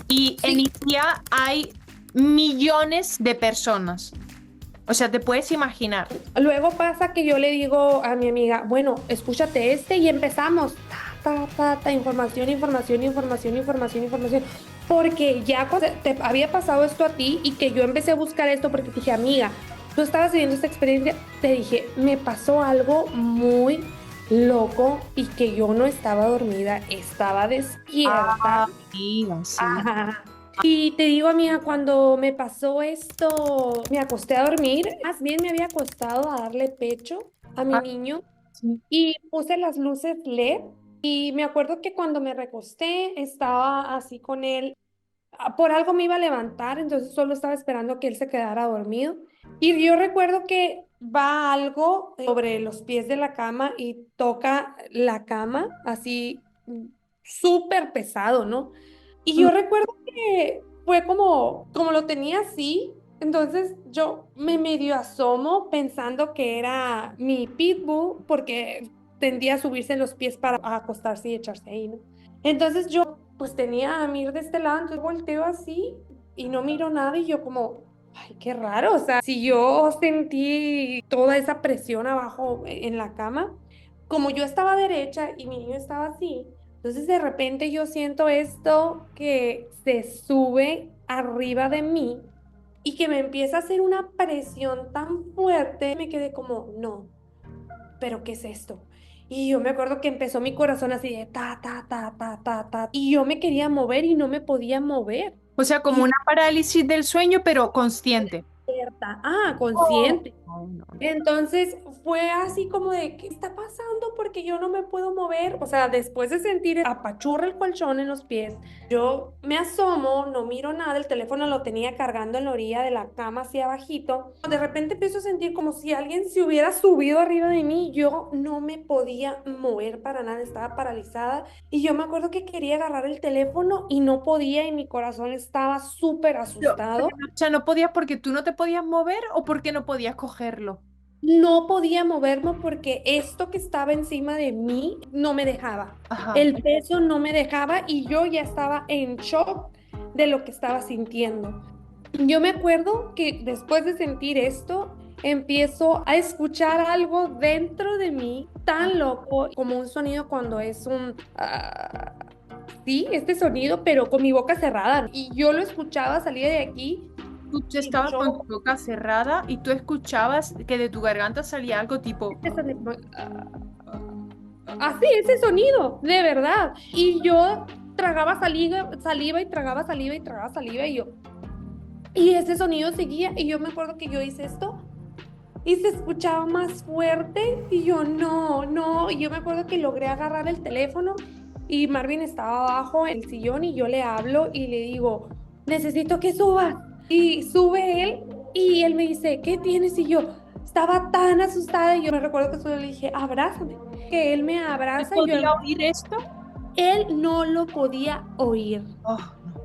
Y en Sí, India hay millones de personas. O sea, te puedes imaginar. luego pasa que yo le digo a mi amiga, bueno, escúchate este y empezamos. Información, información, información, información, información. Porque ya cuando te había pasado esto a ti y que yo empecé a buscar esto porque te dije, amiga, tú estabas viviendo esta experiencia, te dije, me pasó algo muy loco y que yo no estaba dormida, estaba despierta. Ah, amiga, sí. Ajá. Y te digo, amiga, cuando me pasó esto, me acosté a dormir, más bien me había acostado a darle pecho a mi Ah, niño sí. y puse las luces LED y me acuerdo que cuando me recosté estaba así con él. Por algo me iba a levantar, entonces solo estaba esperando que él se quedara dormido. Y yo recuerdo que va algo sobre los pies de la cama y toca la cama así súper pesado, ¿no? Y Mm. yo recuerdo que fue como lo tenía así, entonces yo me medio asomo pensando que era mi pitbull porque tendía a subirse en los pies para acostarse y echarse ahí, ¿no? Entonces yo pues tenía a Mir de este lado, entonces volteo así y no miro nada y yo como, ay, qué raro, o sea, si yo sentí toda esa presión abajo en la cama, como yo estaba derecha y mi niño estaba así, entonces de repente yo siento esto que se sube arriba de mí y que me empieza a hacer una presión tan fuerte, me quedé como, no, pero ¿qué es esto? Y yo me acuerdo que empezó mi corazón así de ta, y yo me quería mover y no me podía mover. O sea, como Y una parálisis del sueño, pero consciente. despierta, Oh, consciente. no, no, no. Entonces fue así como de, ¿qué está pasando? Porque yo no me puedo mover. O sea, después de sentir apachurra el colchón en los pies, yo me asomo, no miro nada, el teléfono lo tenía cargando en la orilla de la cama hacia abajito. De repente empiezo a sentir como si alguien se hubiera subido arriba de mí. Yo no me podía mover para nada, estaba paralizada. Y yo me acuerdo que quería agarrar el teléfono y no podía y mi corazón estaba súper Pero, asustado. o sea, no podías porque tú no te podías mover o porque no podías cogerlo. No podía moverme porque esto que estaba encima de mí no me dejaba. Ajá. El peso no me dejaba y yo ya estaba en shock de lo que estaba sintiendo. Yo me acuerdo que después de sentir esto, empiezo a escuchar algo dentro de mí tan loco como un sonido cuando es un... sí, este sonido, pero con mi boca cerrada. Y yo lo escuchaba salir de aquí Tú y estabas con tu yo... boca cerrada y tú escuchabas que de tu garganta salía algo tipo... este sonido, así, ese sonido, de verdad. Y yo tragaba saliva, saliva y tragaba saliva y tragaba saliva y yo, y ese sonido seguía y yo me acuerdo que yo hice esto y se escuchaba más fuerte y yo no, no, y yo me acuerdo que logré agarrar el teléfono y Marvin estaba abajo en el sillón y yo le hablo y le digo, necesito que subas. Y sube él y él me dice, ¿qué tienes? Y yo estaba tan asustada y yo me recuerdo que solo le dije, abrázame, que él me ¿Te abraza y yo, podía oír esto? él no lo podía oír. Oh, no.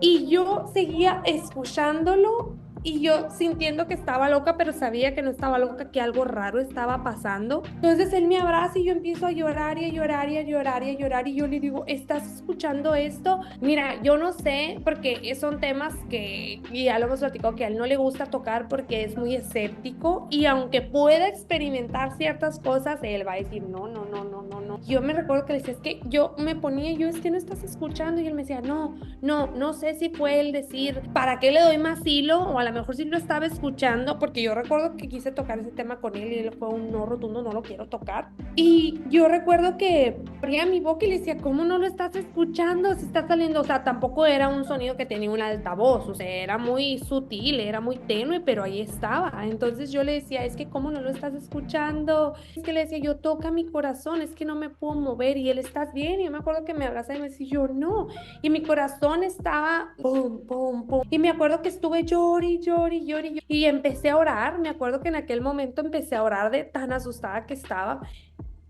Y yo seguía escuchándolo y yo sintiendo que estaba loca, pero sabía que no estaba loca, que algo raro estaba pasando. Entonces él me abraza y yo empiezo a llorar y a llorar y a llorar y a llorar y yo le digo, ¿estás escuchando esto? Mira, yo no sé, porque son temas que y ya lo hemos platicado, que a él no le gusta tocar porque es muy escéptico y aunque pueda experimentar ciertas cosas, él va a decir, no, no, no, no, no, no. Yo me recuerdo que le decía, es que yo me ponía, yo es que no estás escuchando y él me decía, no. No, no sé si fue el decir, ¿para qué le doy más hilo? O a lo mejor sí lo estaba escuchando, porque yo recuerdo que quise tocar ese tema con él y él fue un no rotundo, no lo quiero tocar. Y yo recuerdo que abría mi boca y le decía, ¿cómo no lo estás escuchando? Se está saliendo, o sea, tampoco era un sonido que tenía un altavoz, o sea, era muy sutil, era muy tenue, pero ahí estaba. Entonces yo le decía, es que ¿cómo no lo estás escuchando? Es que le decía, yo toca mi corazón, es que no me puedo mover y él, ¿estás bien? Y yo me acuerdo que me abrazaba y me decía, yo no. Y mi corazón estaba pum, pum, pum. Y me acuerdo que estuve llori, llori, llori, llori. Y empecé a orar. Me acuerdo que en aquel momento empecé a orar de tan asustada que estaba.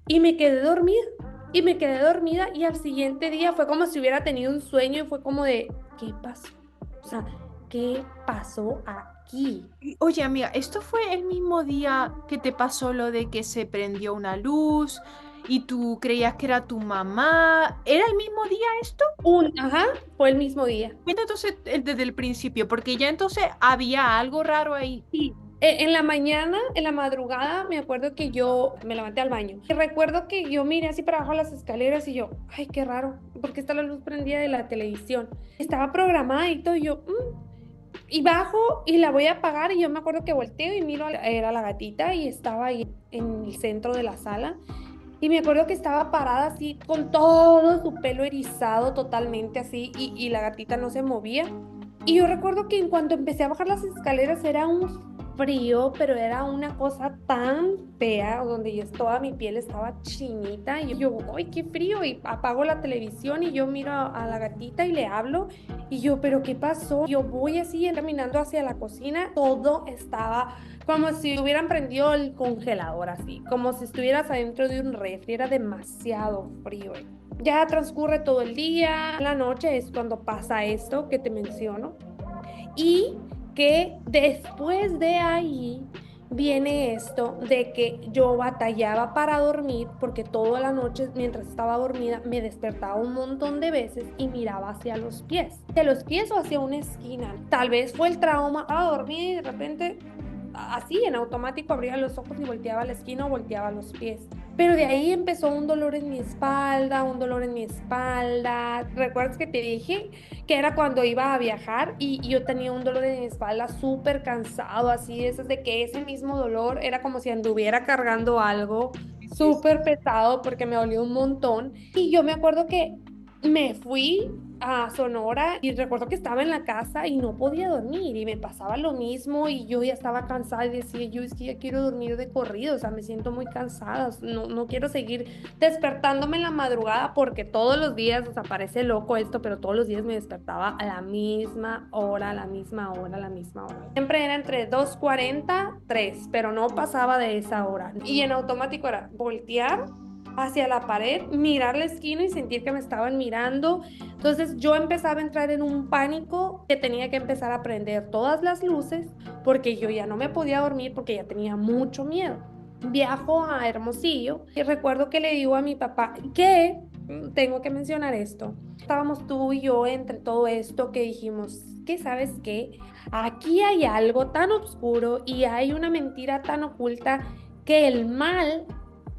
Y me quedé dormida. Y me quedé dormida. Y al siguiente día fue como si hubiera tenido un sueño. Y fue como de, ¿qué pasó? O sea, ¿qué pasó aquí? Oye, amiga, ¿esto fue el mismo día que te pasó lo de que se prendió una luz y tú creías que era tu mamá. ¿Era el mismo día esto? Ajá, fue el mismo día. Cuenta entonces desde el principio, porque ya entonces había algo raro ahí. Sí. En la mañana, en la madrugada, me acuerdo que yo me levanté al baño. Y recuerdo que yo miré así para abajo las escaleras y yo, ay, qué raro, porque está la luz prendida de la televisión. Estaba programada y todo, y yo, y bajo y la voy a apagar y yo me acuerdo que volteo y miro, era la gatita y estaba ahí en el centro de la sala. Y me acuerdo que estaba parada así con todo su pelo erizado totalmente así y la gatita no se movía. Y yo recuerdo que en cuanto empecé a bajar las escaleras era un frío, pero era una cosa tan fea, donde yo toda mi piel estaba chinita y yo, ¡ay, qué frío! Y apago la televisión y yo miro a la gatita y le hablo y yo, ¿pero qué pasó? Yo voy así caminando hacia la cocina, todo estaba como si hubieran prendido el congelador así, como si estuvieras adentro de un refri, era demasiado frío. Ya transcurre todo el día, la noche es cuando pasa esto que te menciono y que después de ahí viene esto de que yo batallaba para dormir porque toda la noche mientras estaba dormida me despertaba un montón de veces y miraba hacia los pies o hacia una esquina. Tal vez fue el trauma, estaba dormida y de repente así en automático abría los ojos y volteaba a la esquina o volteaba a los pies. Pero de ahí empezó un dolor en mi espalda, un dolor en mi espalda. ¿Recuerdas que te dije que era cuando iba a viajar y yo tenía un dolor en mi espalda súper cansado, así, eso de que ese mismo dolor era como si anduviera cargando algo Sí, súper pesado porque me dolió un montón. Y yo me acuerdo que me fui a Sonora y recuerdo que estaba en la casa y no podía dormir y me pasaba lo mismo y yo ya estaba cansada y decía, yo es que ya quiero dormir de corrido, o sea, me siento muy cansada, no quiero seguir despertándome en la madrugada porque todos los días, o sea, parece loco esto, pero todos los días me despertaba a la misma hora, a la misma hora, a la misma hora. Siempre era entre 2:40, 3, pero no pasaba de esa hora. Y en automático era voltear hacia la pared, mirar la esquina y sentir que me estaban mirando. Entonces yo empezaba a entrar en un pánico que tenía que empezar a prender todas las luces porque yo ya no me podía dormir porque ya tenía mucho miedo. Viajo a Hermosillo y recuerdo que le digo a mi papá que tengo que mencionar esto. Estábamos tú y yo entre todo esto que dijimos, que sabes qué, aquí hay algo tan oscuro y hay una mentira tan oculta que el mal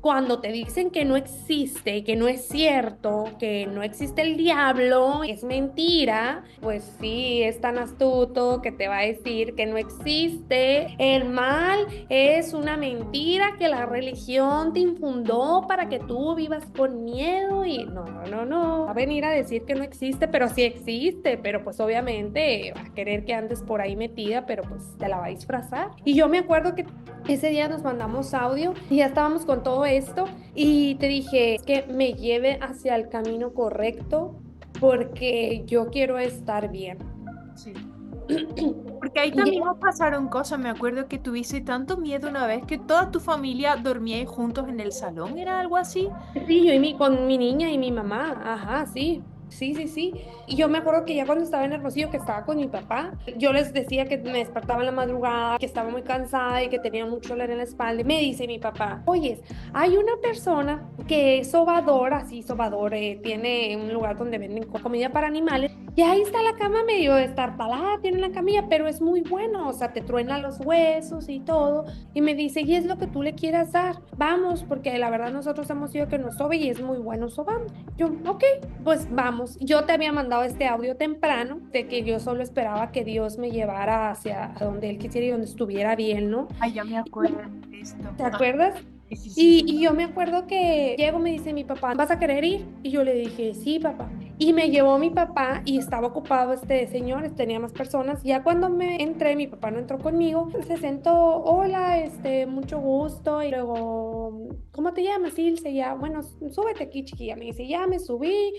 cuando te dicen que no existe, que no es cierto, que no existe el diablo, es mentira, pues sí, es tan astuto que te va a decir que no existe. El mal es una mentira que la religión te infundó para que tú vivas con miedo y no. Va a venir a decir que no existe, pero sí existe, pero pues obviamente va a querer que andes por ahí metida, pero pues te la va a disfrazar. Y yo me acuerdo que ese día nos mandamos audio y ya estábamos con todo esto y te dije que me lleve hacia el camino correcto porque yo quiero estar bien. sí. Porque ahí también nos pasaron cosas. Me acuerdo que tuviste tanto miedo una vez que toda tu familia dormía juntos en el salón. ¿Era algo así? Sí, yo con mi niña y mi mamá, ajá, sí. Sí. Y yo me acuerdo que ya cuando estaba en Hermosillo, que estaba con mi papá, yo les decía que me despertaba en la madrugada, que estaba muy cansada y que tenía mucho dolor en la espalda. Y me dice mi papá, oyes, hay una persona que es sobador, así sobador, tiene un lugar donde venden comida para animales. Y ahí está la cama medio destartalada, tiene una camilla, pero es muy bueno, o sea, te truena los huesos y todo. Y me dice, y es lo que tú le quieras dar, vamos, porque la verdad nosotros hemos ido que nos sobe y es muy bueno sobando. Yo, ok, pues vamos. Yo te había mandado este audio temprano de que yo solo esperaba que Dios me llevara hacia donde Él quisiera y donde estuviera bien, ¿no? Ay, ya me acuerdo de esto. ¿Te acuerdas? Sí, sí, sí. Y yo me acuerdo que llego, me dice mi papá, ¿vas a querer ir? Y yo le dije, sí, papá. Y me llevó mi papá y estaba ocupado este señor, tenía más personas. Ya cuando me entré, mi papá no entró conmigo, se sentó, hola, mucho gusto. Y luego, ¿cómo te llamas, Ilse? Ya, bueno, súbete aquí, chiquilla. Me dice, ya me subí.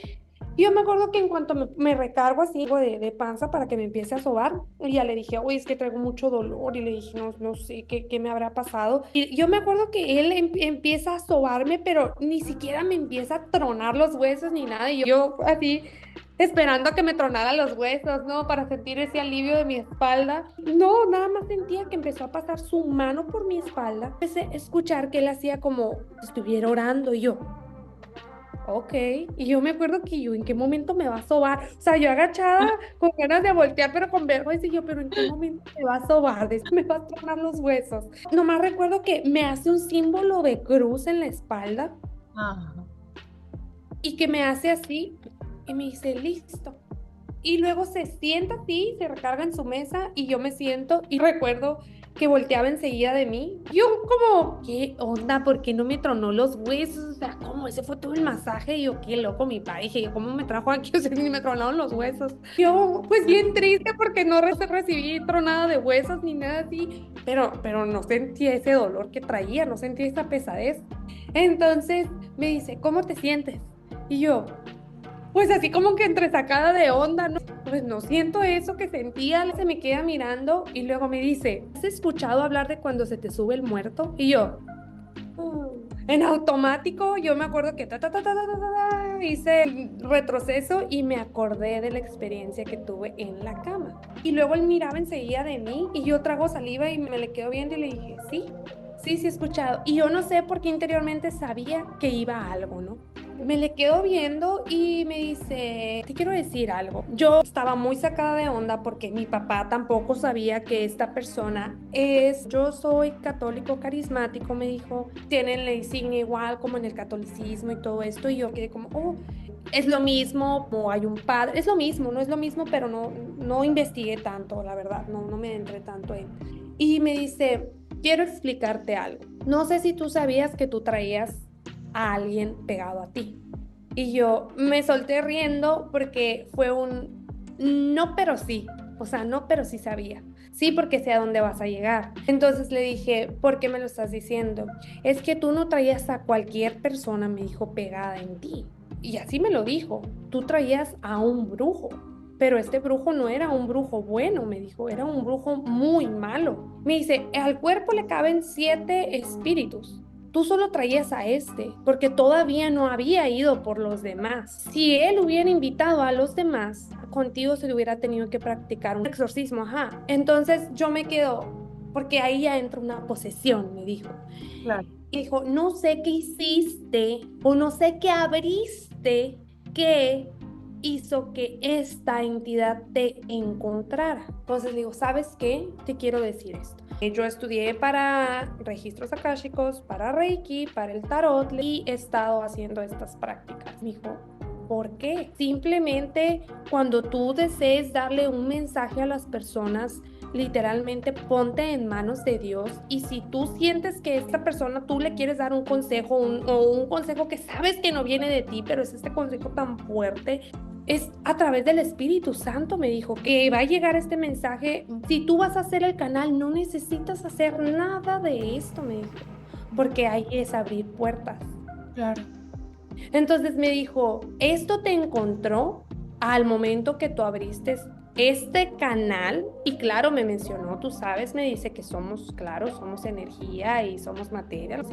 Y yo me acuerdo que en cuanto me recargo así de panza para que me empiece a sobar, y ya le dije, oye, es que traigo mucho dolor, y le dije, no sé qué me habrá pasado. Y yo me acuerdo que él empieza a sobarme, pero ni siquiera me empieza a tronar los huesos ni nada, y yo así esperando a que me tronara los huesos, ¿no? Para sentir ese alivio de mi espalda. No, nada más sentía que empezó a pasar su mano por mi espalda. Empecé a escuchar que él hacía como si estuviera orando y yo, ok. Y yo me acuerdo que yo, ¿en qué momento me va a sobar? O sea, yo agachada con ganas de voltear, pero con vergüenza, y yo, pero ¿en qué momento me va a sobar? Me va a tronar los huesos. Nomás recuerdo que me hace un símbolo de cruz en la espalda Ajá. y que me hace así y me dice, listo. Y luego se sienta así, se recarga en su mesa y yo me siento y recuerdo que volteaba enseguida de mí. Yo como, ¿qué onda? ¿Por qué no me tronó los huesos? O sea, ¿cómo? Ese fue todo el masaje. Y yo, qué loco, mi padre. Dije, yo, ¿cómo me trajo aquí? O sea, ni me tronaron los huesos. Yo, pues bien triste porque no recibí tronada de huesos ni nada así. Pero no sentí ese dolor que traía, no sentí esa pesadez. Entonces me dice, ¿cómo te sientes? Y yo, pues así como que entre sacada de onda, ¿no? Pues no siento eso que sentía, se me queda mirando y luego me dice, ¿has escuchado hablar de cuando se te sube el muerto? Y yo, en automático, yo me acuerdo que hice retroceso y me acordé de la experiencia que tuve en la cama. Y luego él miraba enseguida de mí y yo trago saliva y me le quedo viendo y le dije, sí, sí he escuchado. Y yo no sé por qué interiormente sabía que iba a algo, ¿no? Me le quedo viendo y me dice, te quiero decir algo. Yo estaba muy sacada de onda porque mi papá tampoco sabía que esta persona es, yo soy católico carismático, me dijo, tienen la insignia igual como en el catolicismo y todo esto. Y yo quedé como, oh, es lo mismo, o hay un padre, es lo mismo, no es lo mismo, pero no investigué tanto, la verdad, no me entré tanto en. Y me dice, quiero explicarte algo. No sé si tú sabías que tú traías a alguien pegado a ti. Y yo me solté riendo porque fue un no, pero sí. O sea, no, pero sí sabía. Sí, porque sé a dónde vas a llegar. Entonces le dije, ¿por qué me lo estás diciendo? Es que tú no traías a cualquier persona, me dijo, pegada en ti. Y así me lo dijo. Tú traías a un brujo. Pero este brujo no era un brujo bueno, me dijo, era un brujo muy malo. Me dice, al cuerpo le caben 7 espíritus. Tú solo traías a este, porque todavía no había ido por los demás. Si él hubiera invitado a los demás, contigo se le hubiera tenido que practicar un exorcismo, ajá. Entonces yo me quedo, porque ahí ya entra una posesión, me dijo. Claro. Y dijo, no sé qué hiciste o no sé qué abriste que hizo que esta entidad te encontrara. Entonces le digo, ¿sabes qué? Te quiero decir esto. Yo estudié para registros akáshicos, para Reiki, para el tarot y he estado haciendo estas prácticas. Me dijo, ¿por qué? Simplemente cuando tú desees darle un mensaje a las personas, literalmente ponte en manos de Dios y si tú sientes que esta persona tú le quieres dar un consejo o un consejo que sabes que no viene de ti, pero es este consejo tan fuerte, es a través del Espíritu Santo, me dijo, que va a llegar este mensaje. Si tú vas a hacer el canal, no necesitas hacer nada de esto, me dijo, porque ahí es abrir puertas. Claro. Entonces me dijo, esto te encontró al momento que tú abriste este canal y claro, me mencionó, tú sabes, me dice que somos, claro, somos energía y somos materia.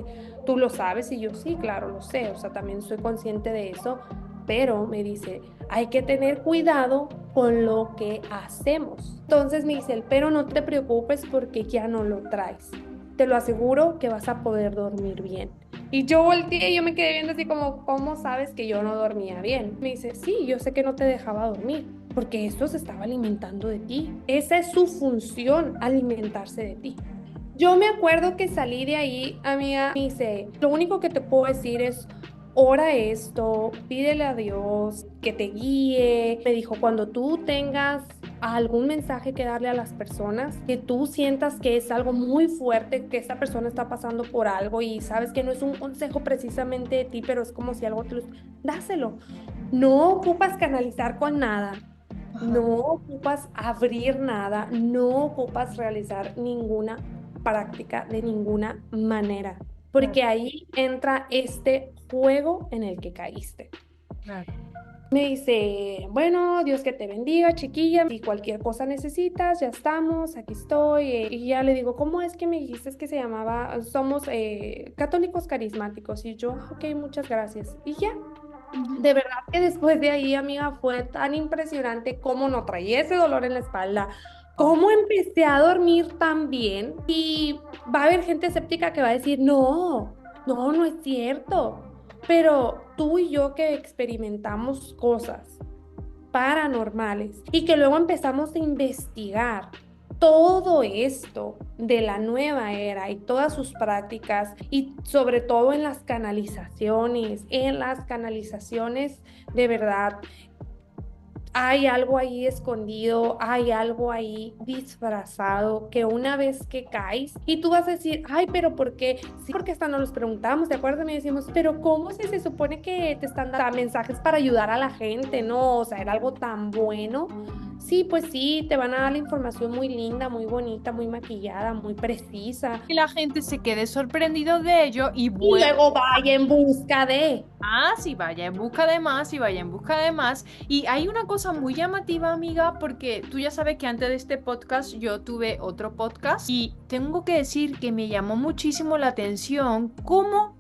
Tú lo sabes y yo sí, claro, lo sé, o sea, también soy consciente de eso, pero me dice, hay que tener cuidado con lo que hacemos. Entonces me dice, pero no te preocupes porque ya no lo traes. Te lo aseguro que vas a poder dormir bien. Y yo volteé y yo me quedé viendo así como, ¿cómo sabes que yo no dormía bien? Me dice, sí, yo sé que no te dejaba dormir, porque esto se estaba alimentando de ti. Esa es su función, alimentarse de ti. Yo me acuerdo que salí de ahí, amiga, me dice, lo único que te puedo decir es, ora esto, pídele a Dios que te guíe. Me dijo, cuando tú tengas algún mensaje que darle a las personas, que tú sientas que es algo muy fuerte, que esta persona está pasando por algo y sabes que no es un consejo precisamente de ti, pero es como si algo te lo... Dáselo. No ocupas canalizar con nada. Ajá. No ocupas abrir nada, no ocupas realizar ninguna práctica de ninguna manera, Claro. porque ahí entra este juego en el que caíste. Claro. Me dice, bueno, Dios que te bendiga, chiquilla, si cualquier cosa necesitas, ya estamos, aquí estoy. Y ya le digo, ¿cómo es que me dijiste que se llamaba? Somos católicos carismáticos. Y yo, ok, muchas gracias. Y ya, Ujú. de verdad que después de ahí, amiga, fue tan impresionante cómo no traía ese dolor en la espalda, Oh, cómo empecé a dormir tan bien. Y va a haber gente escéptica que va a decir, no, no es cierto. Pero tú y yo que experimentamos cosas paranormales y que luego empezamos a investigar todo esto de la nueva era y todas sus prácticas y sobre todo en las canalizaciones de verdad hay algo ahí escondido, hay algo ahí disfrazado que una vez que caes y tú vas a decir, ay, pero ¿por qué? Sí, porque hasta nos los preguntamos, ¿de acuerdo? Y decimos, pero ¿cómo si se supone que te están dando mensajes para ayudar a la gente? No, o sea, era algo tan bueno. Sí, pues sí, te van a dar la información muy linda, muy bonita, muy maquillada, muy precisa. Y la gente se quede sorprendido de ello y Y vuelve. luego vaya en busca de... Ah, sí, vaya en busca de más y vaya en busca de más. Y hay una cosa muy llamativa, amiga, porque tú ya sabes que antes de este podcast yo tuve otro podcast y tengo que decir que me llamó muchísimo la atención cómo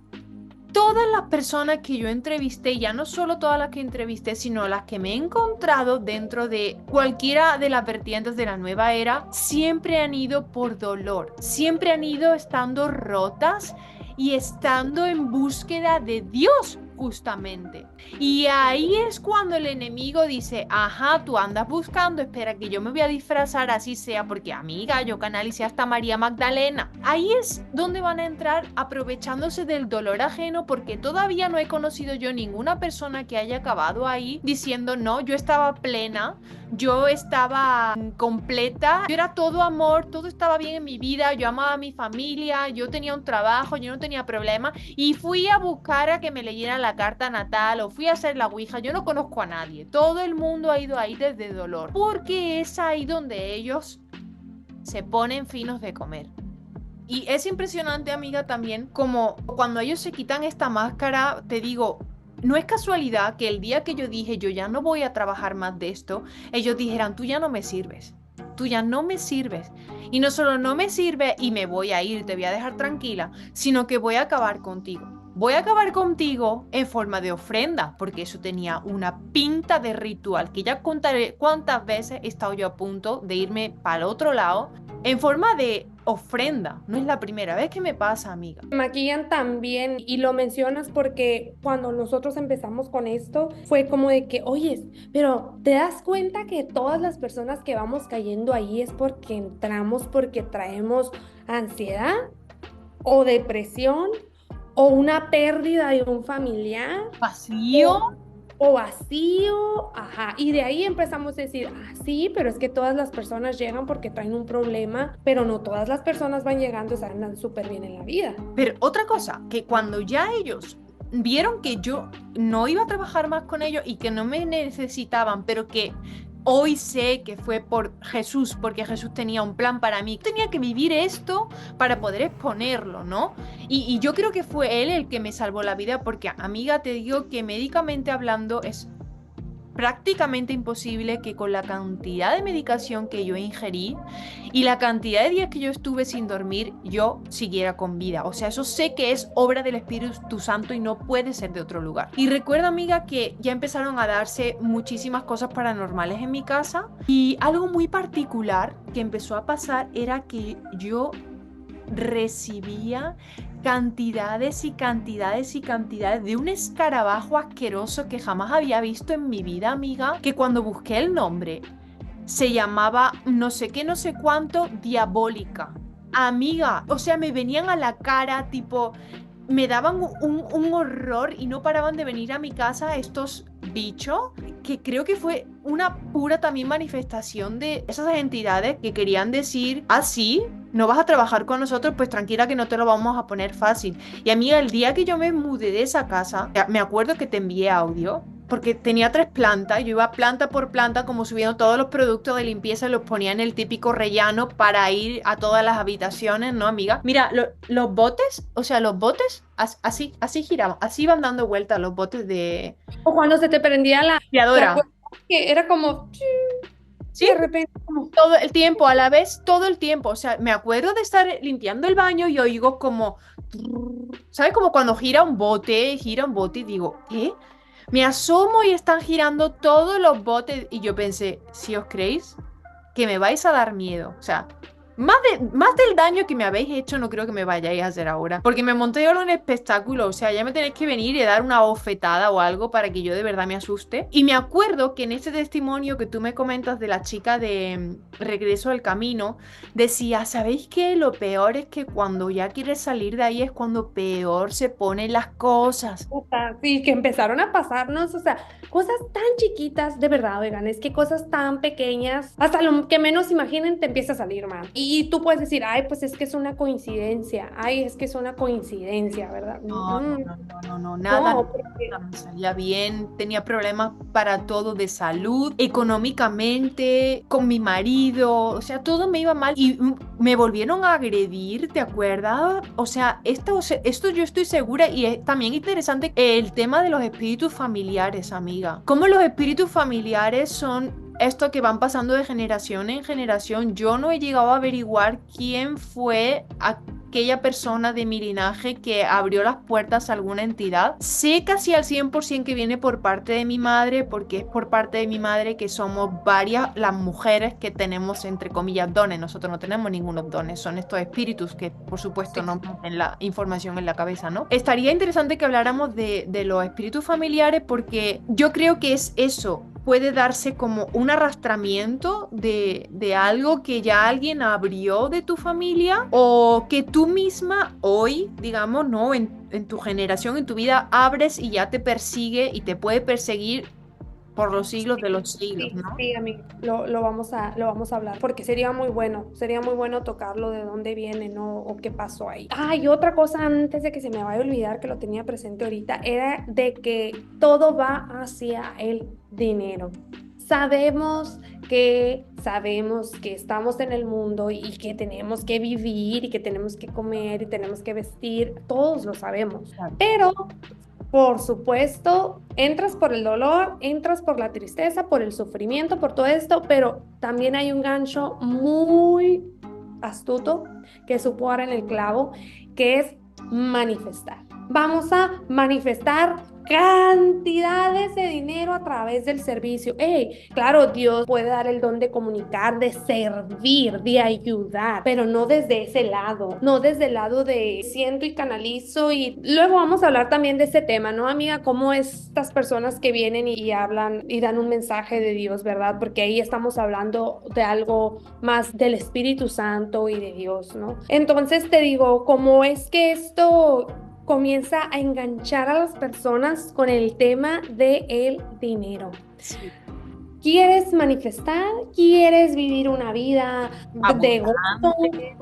todas las personas que yo entrevisté, ya no solo todas las que entrevisté, sino las que me he encontrado dentro de cualquiera de las vertientes de la nueva era, siempre han ido por dolor, siempre han ido estando rotas y estando en búsqueda de Dios. Justamente. Y ahí es cuando el enemigo dice, ajá, tú andas buscando, espera que yo me voy a disfrazar así sea, porque amiga, yo canalicé hasta María Magdalena. Ahí es donde van a entrar aprovechándose del dolor ajeno, porque todavía no he conocido yo ninguna persona que haya acabado ahí diciendo, no, yo estaba plena, yo estaba completa, yo era todo amor, todo estaba bien en mi vida, yo amaba a mi familia, yo tenía un trabajo, yo no tenía problema y fui a buscar a que me leyeran la carta natal o fui a hacer la ouija. Yo no conozco a nadie, todo el mundo ha ido ahí desde dolor, porque es ahí donde ellos se ponen finos de comer. Y es impresionante, amiga, también como cuando ellos se quitan esta máscara, te digo, no es casualidad que el día que yo dije yo ya no voy a trabajar más de esto, ellos dijeran, tú ya no me sirves. Tú ya no me sirves. Y no solo no me sirve y me voy a ir, te voy a dejar tranquila, sino que voy a acabar contigo. Voy a acabar contigo en forma de ofrenda, porque eso tenía una pinta de ritual, que ya contaré cuántas veces he estado yo a punto de irme para el otro lado, en forma de ofrenda. No es la primera vez que me pasa, amiga. Maquillan también y lo mencionas porque cuando nosotros empezamos con esto fue como de que, oyes, pero ¿te das cuenta que todas las personas que vamos cayendo ahí es porque entramos, porque traemos ansiedad o depresión o una pérdida de un familiar? ¿Vacío? O vacío, ajá, y de ahí empezamos a decir, ah, sí, pero es que todas las personas llegan porque traen un problema, pero no todas las personas van llegando y andan súper bien en la vida. Pero otra cosa, que cuando ya ellos vieron que yo no iba a trabajar más con ellos y que no me necesitaban, pero que hoy sé que fue por Jesús, porque Jesús tenía un plan para mí. Tenía que vivir esto para poder exponerlo, ¿no? Y yo creo que fue él el que me salvó la vida, porque amiga, te digo que médicamente hablando es prácticamente imposible que con la cantidad de medicación que yo ingerí y la cantidad de días que yo estuve sin dormir, yo siguiera con vida. O sea, eso sé que es obra del Espíritu Santo y no puede ser de otro lugar. Y recuerda, amiga, que ya empezaron a darse muchísimas cosas paranormales en mi casa y algo muy particular que empezó a pasar era que yo recibía cantidades y cantidades y cantidades de un escarabajo asqueroso que jamás había visto en mi vida, amiga, que cuando busqué el nombre se llamaba no sé qué, no sé cuánto, diabólica. Amiga, o sea, me venían a la cara, tipo, me daban un horror y no paraban de venir a mi casa estos bichos, que creo que fue una pura también manifestación de esas entidades que querían decir, ah, sí, no vas a trabajar con nosotros, pues tranquila que no te lo vamos a poner fácil. Y amiga, el día que yo me mudé de esa casa, me acuerdo que te envié audio, porque tenía 3 plantas, yo iba planta por planta como subiendo todos los productos de limpieza y los ponía en el típico rellano para ir a todas las habitaciones, ¿no, amiga? Mira, los botes, o sea, los botes, así giraban, así iban dando vueltas los botes de O cuando se te prendía la... ¿Te limpiadora. acuerdas que era como... ¿Sí? De repente como... Todo el tiempo, a la vez, todo el tiempo. O sea, me acuerdo de estar limpiando el baño y oigo como, ¿sabes? Como cuando gira un bote y digo, ¿qué? Me asomo y están girando todos los botes y yo pensé, si os creéis que me vais a dar miedo, o sea, Más del daño que me habéis hecho, no creo que me vayáis a hacer ahora. Porque me monté ahora un espectáculo. O sea, ya me tenéis que venir y dar una bofetada o algo para que yo de verdad me asuste. Y me acuerdo que en ese testimonio que tú me comentas de la chica de Regreso al Camino, decía, ¿sabéis qué? Lo peor es que cuando ya quieres salir de ahí es cuando peor se ponen las cosas. Sí, que empezaron a pasarnos, o sea, cosas tan chiquitas, de verdad, oigan, es que cosas tan pequeñas, hasta lo que menos imaginen te empieza a salir mal. Y tú puedes decir, ay, pues es que es una coincidencia, ay, es que es una coincidencia, ¿verdad? No, no, no, no, no, no, nada, No, porque nada me salía bien, tenía problemas para todo de salud, económicamente, con mi marido, o sea, todo me iba mal y me volvieron a agredir, ¿te acuerdas? O sea, esto yo estoy segura y es también interesante el tema de los espíritus familiares, amiga. Cómo los espíritus familiares son esto que van pasando de generación en generación. Yo no he llegado a averiguar quién fue aquella persona de mi linaje que abrió las puertas a alguna entidad. Sé casi al 100% que viene por parte de mi madre, porque es por parte de mi madre que somos varias las mujeres que tenemos, entre comillas, dones. Nosotros no tenemos ningunos dones, son estos espíritus que, por supuesto, sí, no meten la información en la cabeza, ¿no? Estaría interesante que habláramos de los espíritus familiares porque yo creo que es eso, puede darse como un arrastramiento de algo que ya alguien abrió de tu familia o que tú misma hoy, digamos, ¿no? En tu generación, en tu vida, abres y ya te persigue y te puede perseguir por los siglos de los siglos, sí, ¿no? sí, amigo, lo vamos a hablar, porque sería muy bueno tocarlo de dónde viene, ¿no? O qué pasó ahí. Ah, y otra cosa antes de que se me vaya a olvidar, que lo tenía presente ahorita, era de que todo va hacia el dinero. Sabemos que estamos en el mundo y que tenemos que vivir y que tenemos que comer y tenemos que vestir, todos lo sabemos, Claro. pero por supuesto, entras por el dolor, entras por la tristeza, por el sufrimiento, por todo esto, pero también hay un gancho muy astuto que supo dar en el clavo, que es manifestar. Vamos a manifestar cantidades de dinero a través del servicio. Hey, claro, Dios puede dar el don de comunicar, de servir, de ayudar, pero no desde ese lado, no desde el lado de siento y canalizo. Y luego vamos a hablar también de ese tema, ¿no, amiga? Cómo estas personas que vienen y hablan y dan un mensaje de Dios, ¿verdad? Porque ahí estamos hablando de algo más del Espíritu Santo y de Dios, ¿no? Entonces te digo, ¿cómo es que esto comienza a enganchar a las personas con el tema del dinero? Sí. ¿Quieres manifestar? ¿Quieres vivir una vida de gozo? Abundante.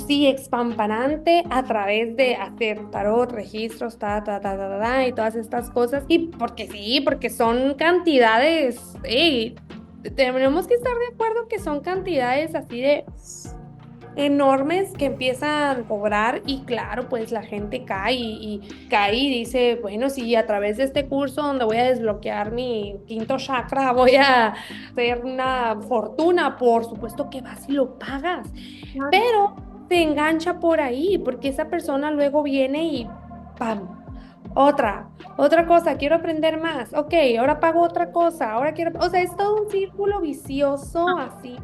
Sí, expampanante a través de hacer tarot, registros, y todas estas cosas. Y porque sí, porque son cantidades, tenemos que estar de acuerdo que son cantidades así de enormes que empiezan a cobrar y claro, pues la gente cae y cae y dice, bueno, si a través de este curso donde voy a desbloquear mi quinto chakra voy a hacer una fortuna, por supuesto que vas y lo pagas, Claro. pero te engancha por ahí porque esa persona luego viene y ¡pam! Otra cosa, quiero aprender más. Ok, ahora pago otra cosa, ahora quiero, o sea, es todo un círculo vicioso así,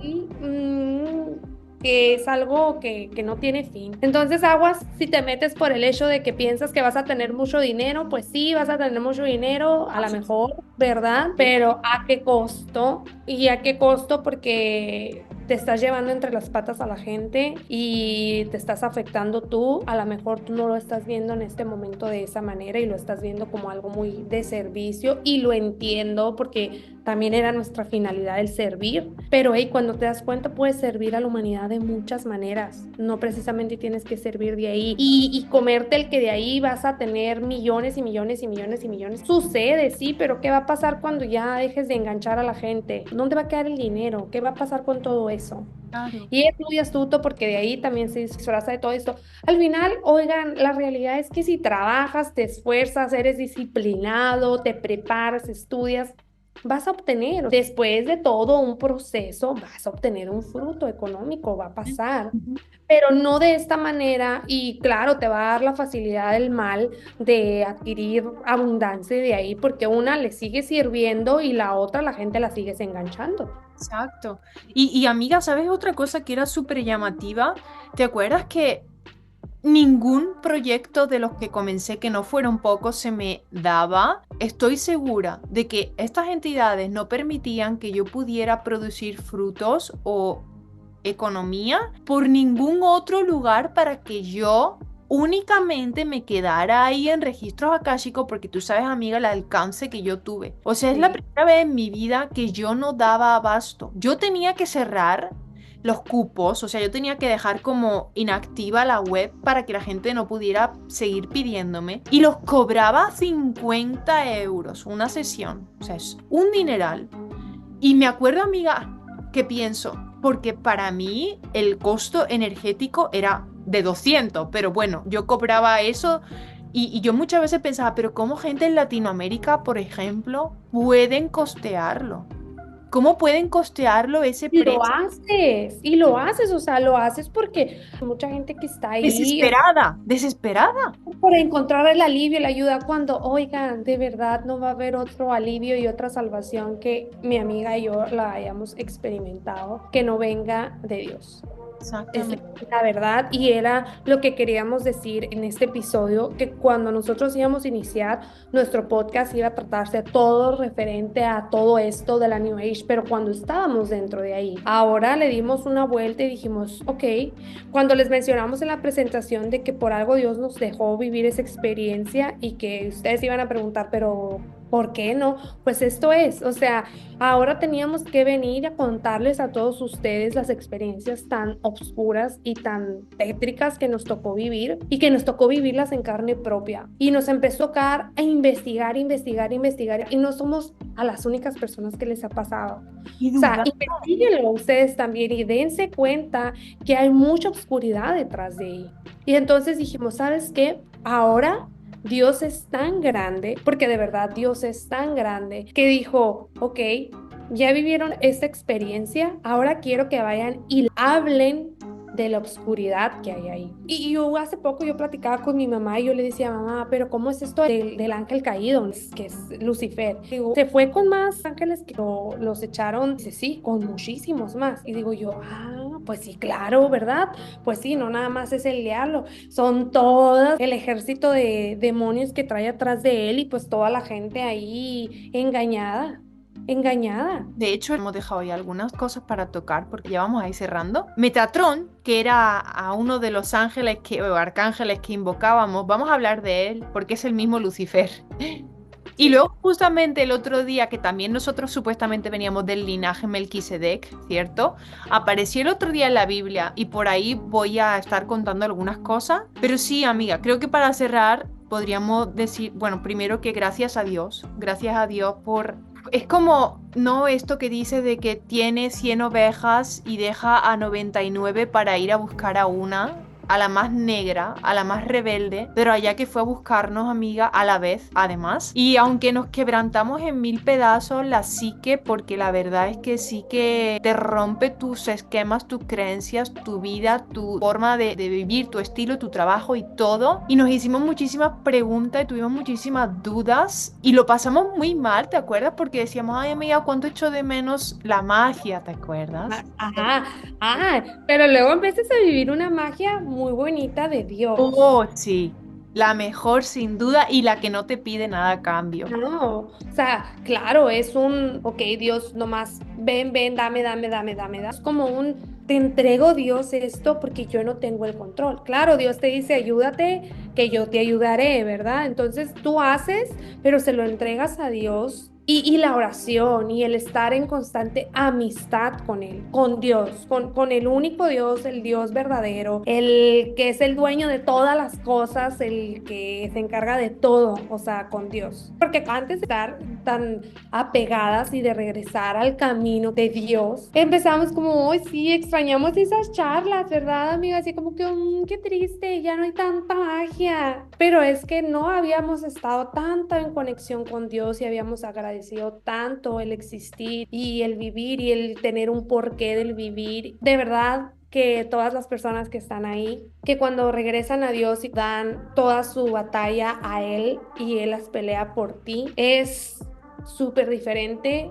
que es algo que no tiene fin. Entonces, aguas, si te metes por el hecho de que piensas que vas a tener mucho dinero, pues sí, vas a tener mucho dinero, a lo mejor, ¿verdad? Pero ¿a qué costo? ¿Y a qué costo? Porque te estás llevando entre las patas a la gente y te estás afectando tú. A lo mejor tú no lo estás viendo en este momento de esa manera y lo estás viendo como algo muy de servicio y lo entiendo porque también era nuestra finalidad el servir, pero hey, cuando te das cuenta puedes servir a la humanidad de muchas maneras, no precisamente tienes que servir de ahí y comerte el que de ahí vas a tener millones y millones y millones y millones. Sucede, sí, pero ¿qué va a pasar cuando ya dejes de enganchar a la gente? ¿Dónde va a quedar el dinero? ¿Qué va a pasar con todo eso? Claro. Y es muy astuto porque de ahí también se disfraza de todo esto. Al final, oigan, la realidad es que si trabajas, te esfuerzas, eres disciplinado, te preparas, estudias, vas a obtener, después de todo un proceso, vas a obtener un fruto económico, va a pasar, Ujú. pero no de esta manera y claro, te va a dar la facilidad del mal de adquirir abundancia de ahí porque una le sigue sirviendo y la otra la gente la sigues enganchando. Exacto. Y amiga, ¿sabes otra cosa que era súper llamativa? ¿Te acuerdas que ningún proyecto de los que comencé, que no fueron pocos, se me daba? Estoy segura de que estas entidades no permitían que yo pudiera producir frutos o economía por ningún otro lugar para que yo únicamente me quedara ahí en registros akáshicos, porque tú sabes, amiga, el alcance que yo tuve. O sea, es la Sí. primera vez en mi vida que yo no daba abasto. Yo tenía que cerrar los cupos, o sea, yo tenía que dejar como inactiva la web para que la gente no pudiera seguir pidiéndome y los cobraba 50 euros una sesión, o sea, es un dineral. Y me acuerdo, amiga, que pienso, porque para mí el costo energético era de 200, pero bueno, yo cobraba eso y yo muchas veces pensaba, pero ¿cómo gente en Latinoamérica, por ejemplo, pueden costearlo? ¿Cómo pueden costearlo ese precio? Y lo haces, o sea, lo haces porque mucha gente que está ahí Desesperada, desesperada. por encontrar el alivio, la ayuda, cuando, oigan, de verdad no va a haber otro alivio y otra salvación que mi amiga y yo la hayamos experimentado, que no venga de Dios. Es Exactamente. la verdad, y era lo que queríamos decir en este episodio, que cuando nosotros íbamos a iniciar nuestro podcast iba a tratarse todo referente a todo esto de la New Age, pero cuando estábamos dentro de ahí, ahora le dimos una vuelta y dijimos, ok, cuando les mencionamos en la presentación de que por algo Dios nos dejó vivir esa experiencia y que ustedes iban a preguntar, pero ¿por qué no? Pues esto es, o sea, ahora teníamos que venir a contarles a todos ustedes las experiencias tan obscuras y tan tétricas que nos tocó vivir y que nos tocó vivirlas en carne propia. Y nos empezó a tocar a investigar, investigar, investigar y no somos a las únicas personas que les ha pasado. Y O sea, duda. investíguenlo ustedes también y dense cuenta que hay mucha oscuridad detrás de ahí. Y entonces dijimos, ¿sabes qué? Ahora Dios es tan grande, porque de verdad Dios es tan grande, que dijo, ok, ya vivieron esta experiencia, ahora quiero que vayan y hablen de la oscuridad que hay ahí. Y yo hace poco yo platicaba con mi mamá y yo le decía, mamá, pero ¿cómo es esto del ángel caído, que es Lucifer? Digo, ¿se fue con más ángeles que los echaron? Dice, sí, con muchísimos más. Y digo yo, pues sí, claro, ¿verdad? Pues sí, no nada más es el diablo, son todas el ejército de demonios que trae atrás de él y pues toda la gente ahí engañada, engañada. De hecho, hemos dejado ya algunas cosas para tocar porque ya vamos a ir cerrando. Metatron, que era a uno de los ángeles o arcángeles que invocábamos, vamos a hablar de él porque es el mismo Lucifer. Y Sí. luego justamente el otro día, que también nosotros supuestamente veníamos del linaje Melquisedec, ¿cierto? Apareció el otro día en la Biblia y por ahí voy a estar contando algunas cosas. Pero sí, amiga, creo que para cerrar podríamos decir, bueno, primero que gracias a Dios por... Es como, no esto que dice de que tiene 100 ovejas y deja a 99 para ir a buscar a una, a la más negra, a la más rebelde, pero allá que fue a buscarnos, amiga, a la vez, además. Y aunque nos quebrantamos en mil pedazos la psique, porque la verdad es que sí que te rompe tus esquemas, tus creencias, tu vida, tu forma de vivir, tu estilo, tu trabajo y todo. Y nos hicimos muchísimas preguntas y tuvimos muchísimas dudas y lo pasamos muy mal, ¿te acuerdas? Porque decíamos, ay, amiga, ¿cuánto echo de menos la magia? ¿Te acuerdas? Ajá, pero luego empiezas a vivir una magia muy bonita de Dios. Oh, sí, la mejor sin duda y la que no te pide nada a cambio. No, o sea, claro, es un, ok, Dios, nomás, ven, ven, dame, dame, dame, dame, dame. Es como un, te entrego Dios esto porque yo no tengo el control. Claro, Dios te dice, ayúdate, que yo te ayudaré, ¿verdad? Entonces tú haces, pero se lo entregas a Dios. Y la oración y el estar en constante amistad con Él, con Dios, con el único Dios, el Dios verdadero, el que es el dueño de todas las cosas, el que se encarga de todo, o sea, con Dios. Porque antes de estar tan apegadas y de regresar al camino de Dios, empezamos como, hoy sí, extrañamos esas charlas, ¿verdad, amiga? Así como que, qué triste, ya no hay tanta magia. Pero es que no habíamos estado tanto en conexión con Dios y habíamos agradecido agradeció tanto el existir y el vivir y el tener un porqué del vivir. De verdad que todas las personas que están ahí, que cuando regresan a Dios y dan toda su batalla a Él y Él las pelea por ti, es súper diferente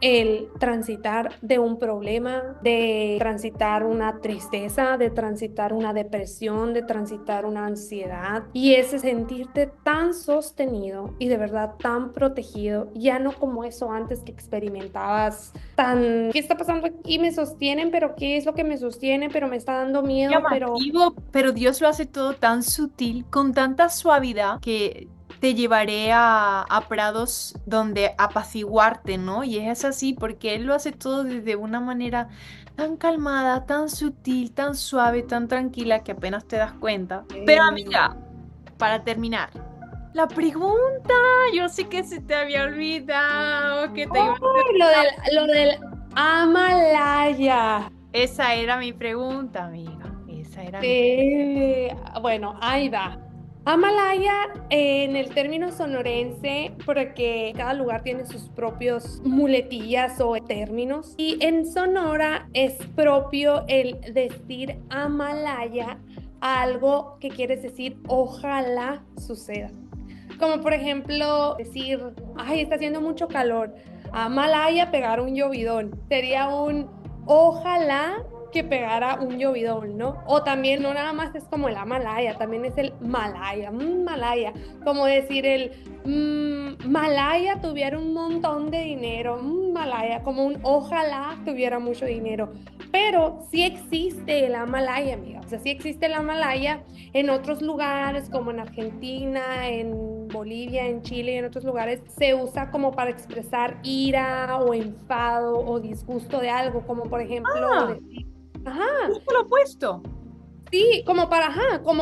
el transitar de un problema, de transitar una tristeza, de transitar una depresión, de transitar una ansiedad y ese sentirte tan sostenido y de verdad tan protegido, ya no como eso antes que experimentabas tan, ¿qué está pasando aquí? Me sostienen, pero ¿qué es lo que me sostiene? Pero me está dando miedo, pero... Llamativo, pero Dios lo hace todo tan sutil, con tanta suavidad que te llevaré a prados donde apaciguarte, ¿no? Y es así porque Él lo hace todo desde una manera tan calmada, tan sutil, tan suave, tan tranquila que apenas te das cuenta. Pero amiga, para terminar, la pregunta, yo sé que se te había olvidado, que te iba a hacer. Lo del Amalaya. Esa era mi pregunta, amiga. Esa era mi... Bueno, ahí va. Amalaya en el término sonorense, porque cada lugar tiene sus propios muletillas o términos, y en Sonora es propio el decir Amalaya a algo que quieres decir ojalá suceda. Como por ejemplo decir, ay, está haciendo mucho calor. Amalaya pegar un llovidón. Sería un ojalá que pegara un llovidón, ¿no? O también no nada más es como el Amalaya, también es el Malaya, Malaya, como decir el Malaya tuviera un montón de dinero, Malaya, como un ojalá tuviera mucho dinero. Pero sí existe el Amalaya, amiga, o sea, sí existe el Amalaya en otros lugares como en Argentina, en Bolivia, en Chile y en otros lugares se usa como para expresar ira o enfado o disgusto de algo, como por ejemplo decir, ajá, Justo lo opuesto. sí, como